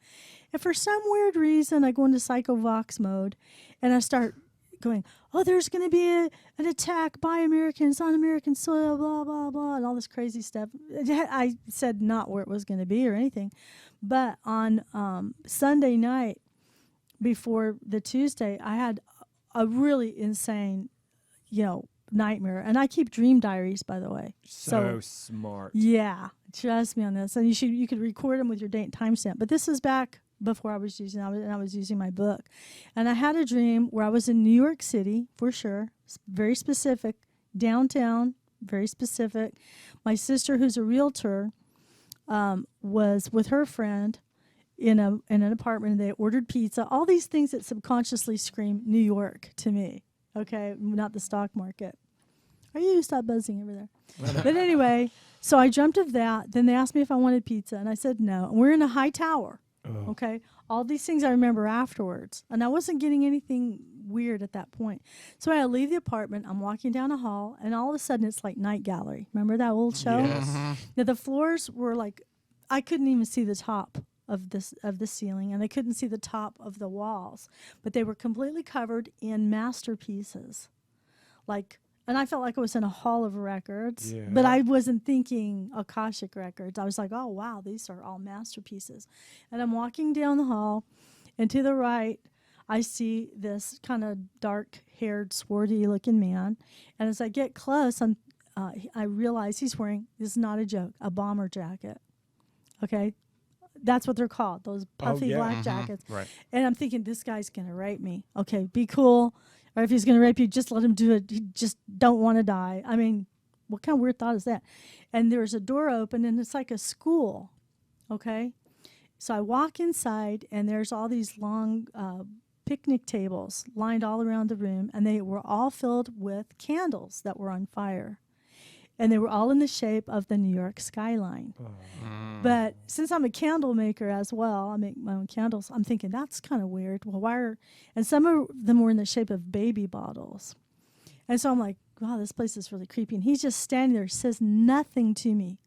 And for some weird reason, I go into psycho Voxx mode, and I start going, "Oh, there's going to be an attack by Americans on American soil, blah, blah, blah," and all this crazy stuff. I said not where it was going to be or anything. But on Sunday night before the Tuesday, I had a really insane, nightmare. And I keep dream diaries, by the way. So smart. Yeah, trust me on this. And you could record them with your date and timestamp. But this is back before I was using my book. And I had a dream where I was in New York City, for sure, very specific, downtown, very specific. My sister, who's a realtor, was with her friend in an apartment, and they ordered pizza. All these things that subconsciously scream New York to me. Okay, not the stock market. Are you stop buzzing over there? But anyway, so I dreamt of that. Then they asked me if I wanted pizza, and I said no. And we're in a high tower. Oh. Okay, all these things I remember afterwards, and I wasn't getting anything weird at that point. So I leave the apartment. I'm walking down a hall, and all of a sudden it's like Night Gallery. Remember that old show? Yes. Now the floors were like, I couldn't even see the top of the ceiling, and I couldn't see the top of the walls, but they were completely covered in masterpieces, and I felt like I was in a hall of records, but I wasn't thinking Akashic records. I was like, oh wow, these are all masterpieces. And I'm walking down the hall, and to the right, I see this kind of dark-haired, swarthy-looking man, and as I get close, I realize he's wearing, this is not a joke, a bomber jacket. Okay, that's what they're called, those puffy black jackets. Right. And I'm thinking, this guy's gonna rape me. Okay, be cool. Or if he's gonna rape you, just let him do it. He just don't want to die. I mean, what kind of weird thought is that? And there's a door open, and it's like a school. Okay, so I walk inside, and there's all these long picnic tables lined all around the room, and they were all filled with candles that were on fire. And they were all in the shape of the New York skyline. But since I'm a candle maker as well, I make my own candles, I'm thinking, that's kind of weird. Well, and some of them were in the shape of baby bottles. And so I'm like, wow, this place is really creepy. And he's just standing there, says nothing to me.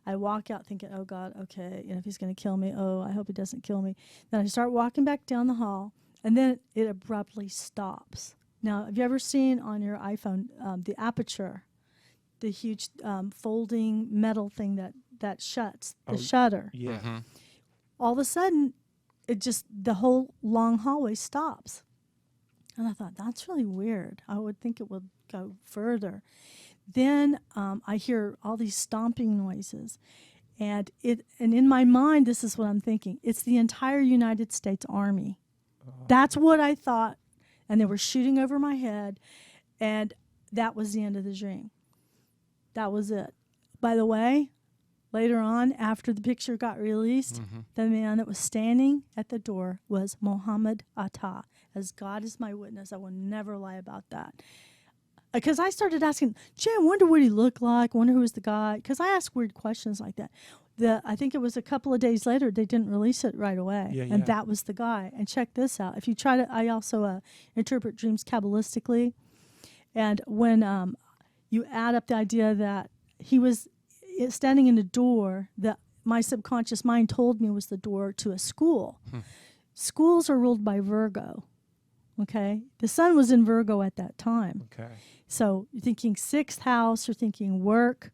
I walk out thinking, oh, God, okay, if he's going to kill me, I hope he doesn't kill me. Then I start walking back down the hall, and then it abruptly stops. Now, have you ever seen on your iPhone the aperture? The huge folding metal thing that shuts, the shutter. Yeah. Mm-hmm. All of a sudden, the whole long hallway stops. And I thought, that's really weird. I would think it would go further. Then I hear all these stomping noises. And in my mind, this is what I'm thinking. It's the entire United States Army. That's what I thought. And they were shooting over my head. And that was the end of the dream. That was it. By the way, later on, after the picture got released, the man that was standing at the door was Muhammad Atta. As God is my witness, I will never lie about that. Because I started asking, gee, I wonder what he looked like, wonder who was the guy. Because I ask weird questions like that. I think it was a couple of days later, they didn't release it right away. And that was the guy. And check this out. If you try to, I also interpret dreams Kabbalistically. And when you add up the idea that he was standing in a door that my subconscious mind told me was the door to a school. Schools are ruled by Virgo, okay? The sun was in Virgo at that time. Okay. So you're thinking sixth house, you're thinking work.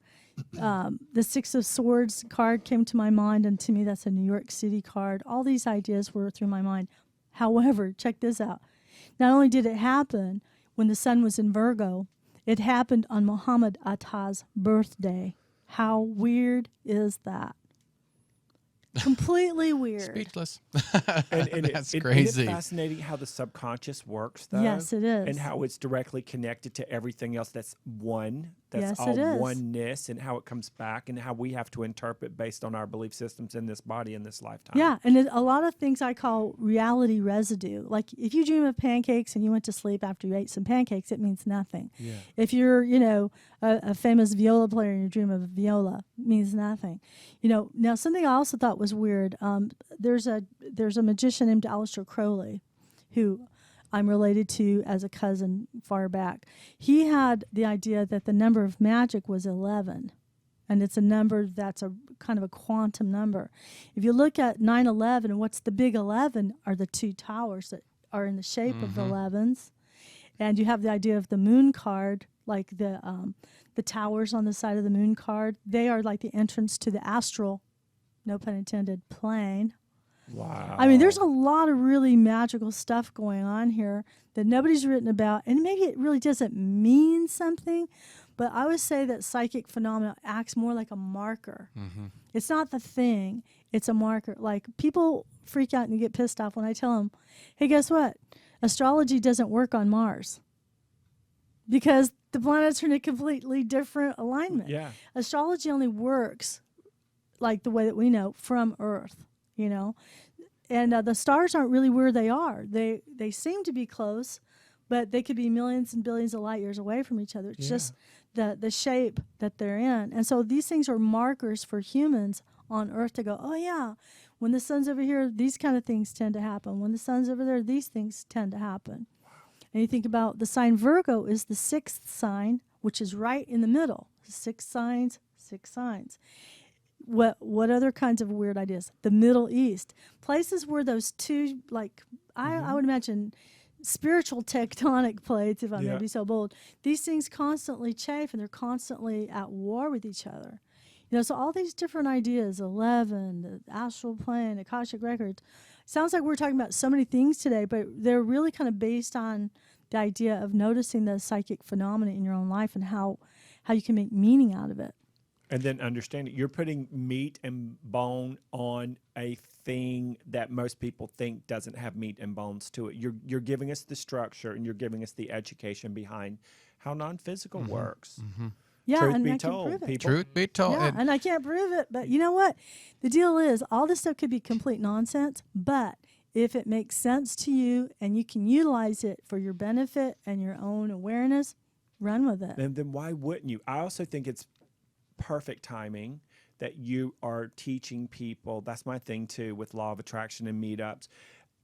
The Six of Swords card came to my mind, and to me that's a New York City card. All these ideas were through my mind. However, check this out. Not only did it happen when the sun was in Virgo, it happened on Muhammad Atta's birthday. How weird is that? Completely weird. Speechless. And That's Isn't crazy. it fascinating how the subconscious works, though? Yes, it is. And how it's directly connected to everything else that's one. That's Yes, all it is. oneness, and how it comes back, and how we have to interpret based on our belief systems in this body in this lifetime. Yeah, and a lot of things I call reality residue. Like if you dream of pancakes and you went to sleep after you ate some pancakes, it means nothing. Yeah. If you're, a famous viola player and you dream of a viola, it means nothing. Now something I also thought was weird. There's a magician named Aleister Crowley, who I'm related to as a cousin far back. He had the idea that the number of magic was 11. And it's a number that's a kind of a quantum number. If you look at 9/11, what's the big 11 are the two towers that are in the shape of the 11s. And you have the idea of the moon card, like the towers on the side of the moon card. They are like the entrance to the astral, no pun intended, plane. Wow. I mean, there's a lot of really magical stuff going on here that nobody's written about, and maybe it really doesn't mean something, but I would say that psychic phenomena acts more like a marker. It's not the thing, it's a marker. Like, people freak out and get pissed off when I tell them, hey, guess what? Astrology doesn't work on Mars because the planets are in a completely different alignment. Yeah. Astrology only works like the way that we know from Earth. And the stars aren't really where they are. They seem to be close, but they could be millions and billions of light years away from each other. It's just the shape that they're in. And so these things are markers for humans on Earth to go, oh, yeah, when the sun's over here, these kind of things tend to happen. When the sun's over there, these things tend to happen. Wow. And you think about the sign Virgo is the sixth sign, which is right in the middle. 6 signs, 6 signs. What other kinds of weird ideas? The Middle East. Places where those two, like, I would imagine spiritual tectonic plates, if I may be so bold. These things constantly chafe, and they're constantly at war with each other. So all these different ideas, 11, the astral plane, Akashic records, sounds like we're talking about so many things today, but they're really kind of based on the idea of noticing the psychic phenomena in your own life and how you can make meaning out of it. And then understand it. You're putting meat and bone on a thing that most people think doesn't have meat and bones to it. You're giving us the structure and you're giving us the education behind how non-physical works. Yeah, Truth and be I told, can prove it. people. Truth be told, Yeah, and I can't prove it, but you know what? The deal is all this stuff could be complete nonsense, but if it makes sense to you and you can utilize it for your benefit and your own awareness, run with it. And then why wouldn't you? I also think it's perfect timing that you are teaching people. That's my thing too with law of attraction and meetups,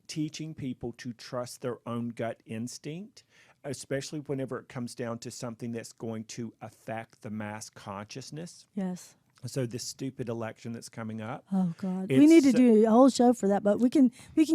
teaching people to trust their own gut instinct, especially whenever it comes down to something that's going to affect the mass consciousness. Yes. So this stupid election that's coming up. Oh God, we need to do a whole show for that, but we can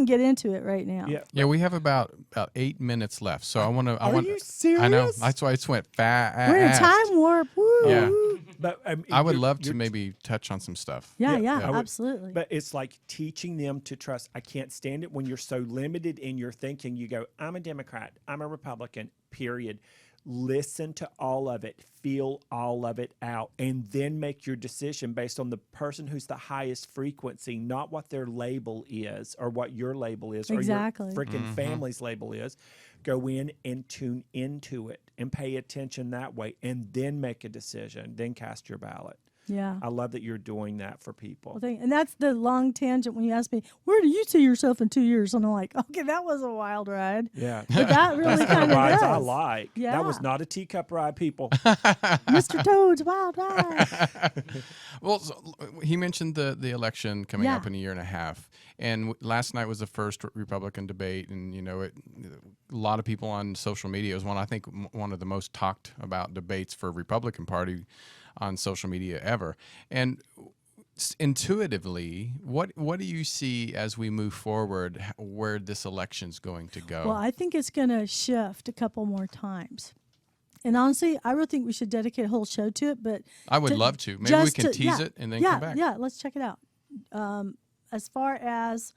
get into it right now. Yeah, we have about 8 minutes left, so I want to. Are you serious? I know. That's why it went fast. We're in a time warp. Woo. Yeah. But I would love to maybe touch on some stuff. Yeah, I would- absolutely. But it's like teaching them to trust. I can't stand it when you're so limited in your thinking. You go, I'm a Democrat, I'm a Republican, period. Listen to all of it, feel all of it out, and then make your decision based on the person who's the highest frequency, not what their label is or what your label is Exactly. or your freaking family's label is. Go in and tune into it and pay attention that way, and then make a decision, then cast your ballot. Yeah. I love that you're doing that for people. And that's the long tangent when you ask me, where do you see yourself in 2 years? And I'm like, okay, that was a wild ride. Yeah. But that really That's the kind of rides does. I like. Yeah. That was not a teacup ride, people. Mr. Toad's wild ride. Well, he mentioned the election coming Yeah. up in a year and a half, and last night was the first Republican debate, and a lot of people on social media. It was one of the most talked about debates for Republican Party on social media ever. And intuitively, what do you see as we move forward, where this election's going to go? Well, I think it's going to shift a couple more times. And honestly, I really think we should dedicate a whole show to it. But I would love to. Maybe we can tease it and then come back. Yeah, let's check it out. As far as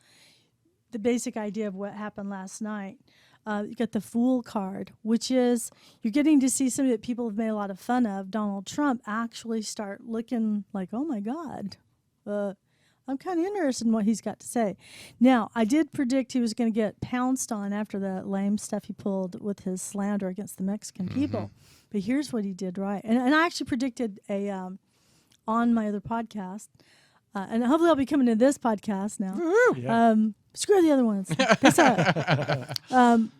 the basic idea of what happened last night, you got the Fool card, which is you're getting to see somebody that people have made a lot of fun of, Donald Trump, actually start looking like, oh my God, I'm kind of interested in what he's got to say. Now, I did predict he was going to get pounced on after the lame stuff he pulled with his slander against the Mexican people. But here's what he did right. And I actually predicted on my other podcast, and hopefully I'll be coming to this podcast now. Yeah. Screw the other ones. Peace out.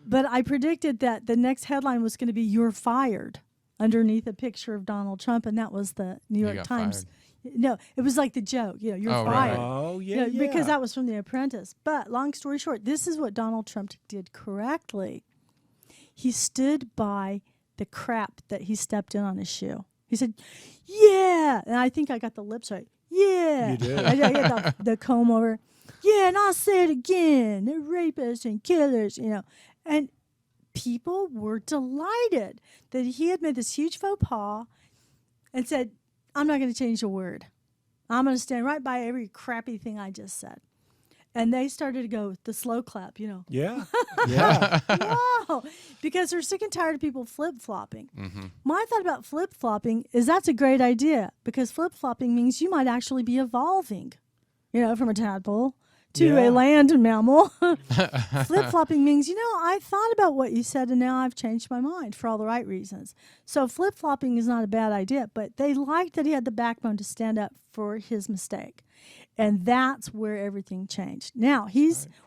But I predicted that the next headline was going to be "You're fired" underneath a picture of Donald Trump, and that was the New York got Times. fired. No, it was like the joke. You're Oh, right. fired. Oh, yeah, yeah. Because that was from The Apprentice. But long story short, this is what Donald Trump did correctly. He stood by the crap that he stepped in on his shoe. He said, "Yeah," and I think I got the lips right. Yeah, You did. I got the comb over. Yeah, and I'll say it again. They're rapists and killers, And people were delighted that he had made this huge faux pas and said, I'm not going to change a word. I'm going to stand right by every crappy thing I just said. And they started to go the slow clap, Yeah. Yeah. Wow, because they're sick and tired of people flip-flopping. My thought about flip-flopping is that's a great idea because flip-flopping means you might actually be evolving, from a tadpole to Yeah. a land mammal. Flip-flopping means, I thought about what you said and now I've changed my mind for all the right reasons. So flip-flopping is not a bad idea, but they liked that he had the backbone to stand up for his mistake. And that's where everything changed. Now,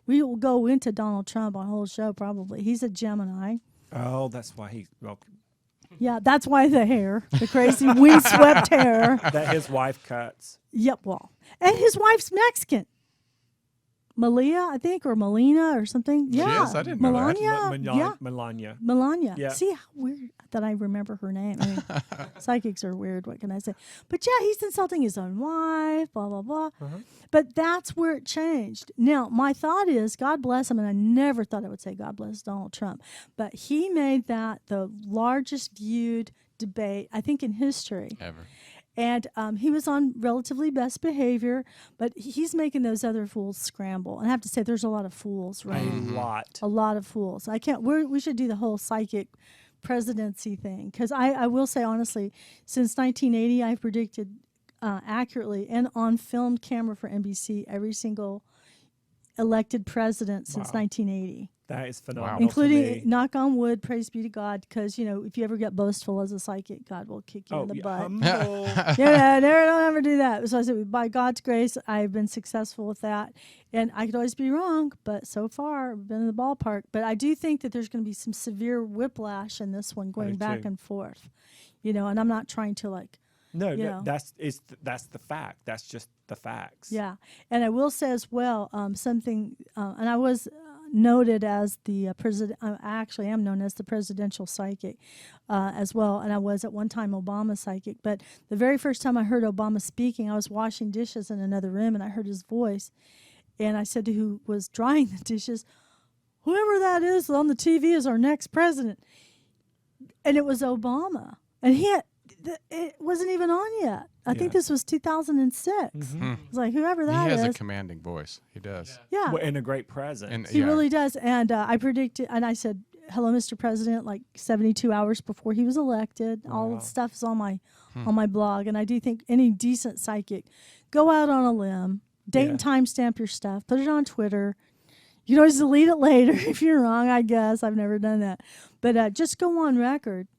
we will go into Donald Trump on a whole show probably. He's a Gemini. Oh, that's why Yeah, that's why the hair, the crazy windswept hair. that his wife cuts. Yep, well. And his wife's Mexican. Malia, I think, or Melina or something. She Yeah. is? I didn't know that. Melania. Melania. Melania. Yeah. See how weird that I remember her name. I mean, psychics are weird. What can I say? But yeah, he's insulting his own wife, blah, blah, blah. But that's where it changed. Now, my thought is, God bless him, and I never thought I would say God bless Donald Trump, but he made that the largest viewed debate, I think, in history. Ever. And he was on relatively best behavior, but he's making those other fools scramble. And I have to say, there's a lot of fools, right? A lot of fools. I can't. We should do the whole psychic presidency thing, because I will say honestly, since 1980, I've predicted accurately and on filmed camera for NBC every single elected president since 1980. That is phenomenal. Wow. Including, knock on wood, praise be to God, because, if you ever get boastful as a psychic, God will kick you in the butt. Don't ever do that. So I said, by God's grace, I've been successful with that. And I could always be wrong, but so far, I've been in the ballpark. But I do think that there's going to be some severe whiplash in this one, going back and forth. And I'm not trying to that's the fact. That's just the facts. Yeah. And I will say as well, something, and I was noted as the president. I actually am known as the presidential psychic as well, and I was at one time Obama psychic. But the very first time I heard Obama speaking, I was washing dishes in another room, and I heard his voice, and I said to who was drying the dishes, "Whoever that is on the TV is our next president," and it was Obama, and it wasn't even on yet. I think this was 2006. Mm-hmm. It's like, whoever that is. He has a commanding voice. He does. Yeah. Well, and a great presence. He really does. And I predicted, and I said, "Hello, Mr. President," like 72 hours before he was elected. All the stuff is on my blog. And I do think any decent psychic, go out on a limb, date and timestamp your stuff, put it on Twitter. You can always delete it later if you're wrong, I guess. I've never done that. But just go on record,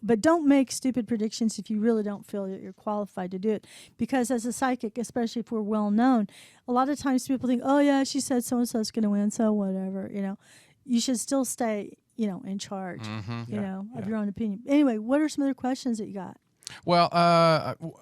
but don't make stupid predictions if you really don't feel that you're qualified to do it. Because as a psychic, especially if we're well known, a lot of times people think, "Oh, yeah, she said so-and-so's going to win, so whatever." You should still stay, in charge, of your own opinion. Anyway, what are some other questions that you got? Well,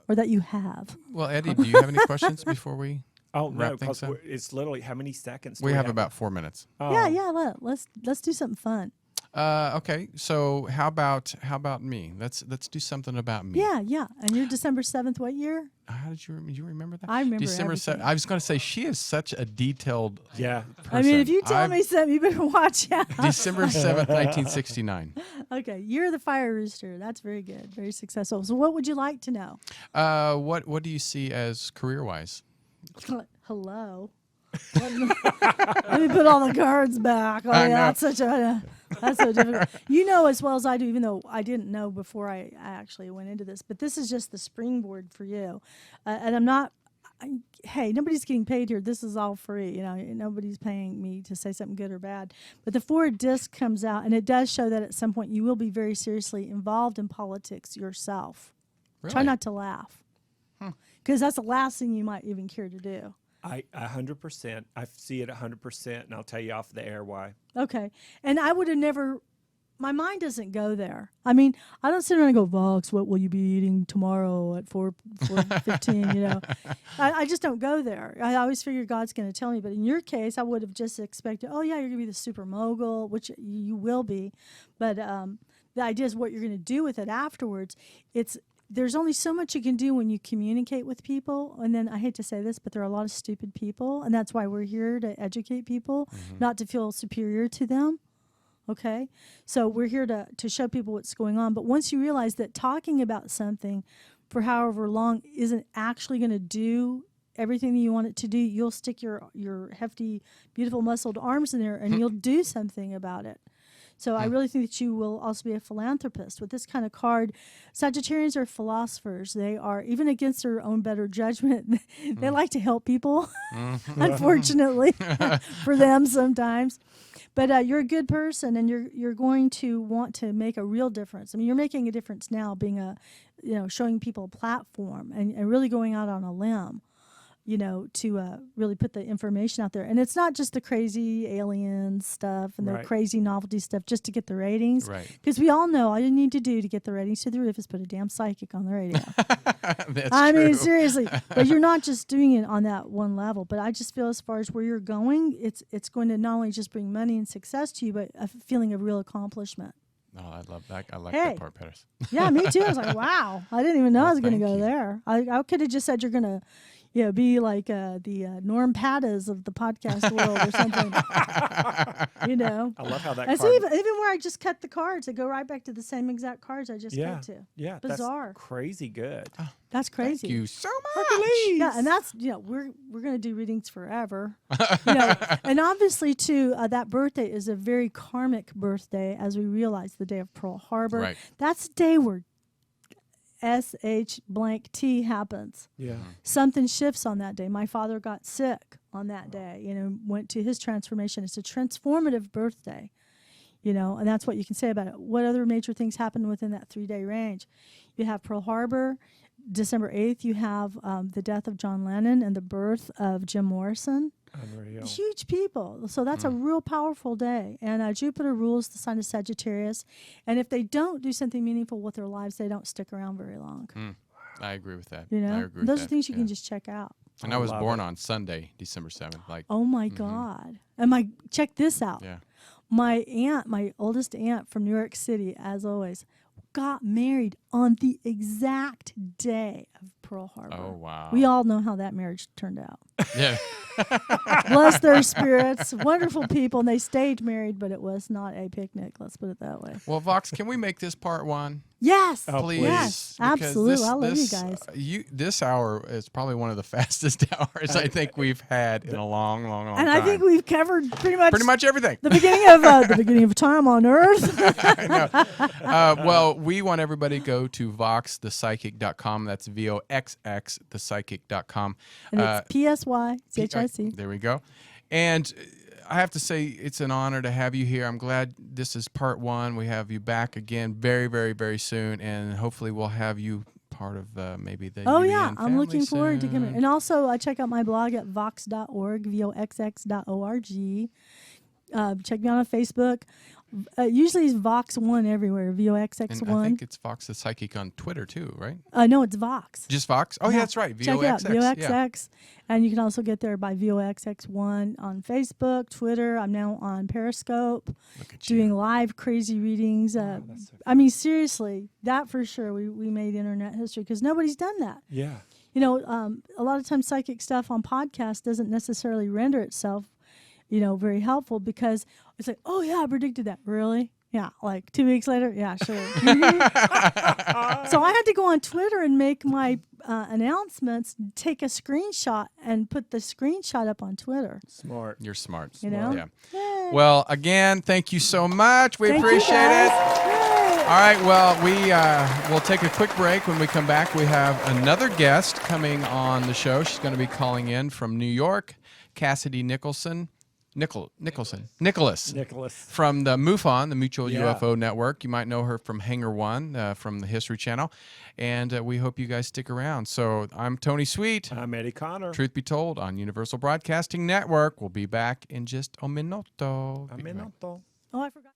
or that you have? Well, Eddie, do you have any questions before we... Oh, no, wrap things because up? it's literally how many seconds? We have about 4 minutes. Oh. Yeah. Let's do something fun. Okay, so how about me? Let's do something about me. Yeah. And you're December 7th, what year? How did you remember that? I remember December 7th. I was going to say, she is such a detailed person. I mean, if you tell me something, you better watch out. December 7th, 1969. Okay, you're the fire rooster. That's very good. Very successful. So what would you like to know? What do you see as career-wise? Hello. Let me put all the cards back. Oh, yeah, that's so difficult. You know as well as I do, even though I didn't know before I actually went into this, but this is just the springboard for you. And I'm not, hey, nobody's getting paid here. This is all free. Nobody's paying me to say something good or bad. But the forward disc comes out, and it does show that at some point you will be very seriously involved in politics yourself. Really? Try not to laugh. Because that's the last thing you might even care to do. I 100%. I see it 100%, and I'll tell you off the air why. Okay. And I would have never, my mind doesn't go there. I mean, I don't sit around and go, "Voxx, what will you be eating tomorrow at 4:15, I just don't go there. I always figure God's going to tell me. But in your case, I would have just expected, "Oh, yeah, you're going to be the super mogul," which you will be. But the idea is what you're going to do with it afterwards. There's only so much you can do when you communicate with people. And then I hate to say this, but there are a lot of stupid people. And that's why we're here, to educate people, not to feel superior to them. Okay? So we're here to show people what's going on. But once you realize that talking about something for however long isn't actually going to do everything that you want it to do, you'll stick your hefty, beautiful, muscled arms in there and you'll do something about it. So I really think that you will also be a philanthropist. With this kind of card, Sagittarians are philosophers. They are, even against their own better judgment, they like to help people, unfortunately, for them sometimes. But you're a good person, and you're going to want to make a real difference. I mean, you're making a difference now, being showing people a platform and really going out on a limb. To really put the information out there. And it's not just the crazy alien stuff and the crazy novelty stuff just to get the ratings. Right. Because we all know all you need to do to get the ratings to the roof is put a damn psychic on the radio. I mean, seriously. But you're not just doing it on that one level. But I just feel as far as where you're going, it's going to not only just bring money and success to you, but a feeling of real accomplishment. Oh, I love that. I like that part better. Yeah, me too. I was like, wow. I didn't even know I was going to go there. I could have just said you're going to, Yeah, be like the Norm Pattas of the podcast world or something. I love how that And card. so even where I just cut the cards, they go right back to the same exact cards I just cut to. Yeah, Bizarre. That's crazy good. That's crazy. Thank you so much. Yeah, and that's we're gonna do readings forever. And obviously too, that birthday is a very karmic birthday, as we realize the day of Pearl Harbor. Right. That's the day where SH_T happens. Yeah. Something shifts on that day. My father got sick on that day. Went to his transformation. It's a transformative birthday. And that's what you can say about it. What other major things happened within that 3-day range? You have Pearl Harbor. December 8th, you have the death of John Lennon and the birth of Jim Morrison. Unreal. Huge people. So that's a real powerful day. And Jupiter rules the sign of Sagittarius. And if they don't do something meaningful with their lives, they don't stick around very long. I agree with that. I I agree with Those that. are things you yeah. can just check out. And I was born on Sunday, December 7th. Oh my God. And check this out. Yeah. My aunt, my oldest aunt from New York City, as always, got married on the exact day of Pearl Harbor. Oh, wow. We all know how that marriage turned out. Yeah. Bless their spirits. Wonderful people. And they stayed married, but it was not a picnic. Let's put it that way. Well, Voxx, can we make this part 1? Yes. Oh, Please. Yes, Because absolutely. I love you guys. This hour is probably one of the fastest hours I think we've had in a long, long, long And time. I think we've covered pretty much everything. the beginning of time on Earth. Well, we want everybody to go to voxthepsychic.com. That's VOXX, thepsychic.com. And it's PSYCHIC. There we go. And I have to say, it's an honor to have you here. I'm glad this is part 1. We have you back again very, very, very soon. And hopefully we'll have you part of maybe the Oh, UVN yeah. I'm looking forward to soon. coming. And also, check out my blog at vox.org, voxx.org. Check me out on Facebook. Usually it's Vox1 everywhere, And VOXX1. I think it's Vox the Psychic on Twitter too, right? No, it's Vox. Just Vox? Oh, yeah, that's right. Check it out, VOXX. VOXX. And you can also get there by VOXX1 on Facebook, Twitter. I'm now on Periscope, Look at you. doing live crazy readings. that's so I mean, seriously, that for sure, we made internet history because nobody's done that. Yeah. A lot of times psychic stuff on podcasts doesn't necessarily render itself, very helpful because it's like, oh, yeah, I predicted that. Really? Yeah, like 2 weeks later? Yeah, sure. So I had to go on Twitter and make my announcements, take a screenshot, and put the screenshot up on Twitter. Smart. You're smart. You know? Yeah. Yay. Well, again, thank you so much. We Thank you, appreciate it. guys. Yay. All right, well, we'll take a quick break. When we come back, we have another guest coming on the show. She's going to be calling in from New York, Cassidy Nicholas from the MUFON, the Mutual UFO Network. You might know her from Hangar One from the History Channel, and we hope you guys stick around. So I'm Tony Sweet. I'm Eddie Connor. Truth Be Told on Universal Broadcasting Network. We'll be back in just a minuto. A minuto. Oh, I forgot.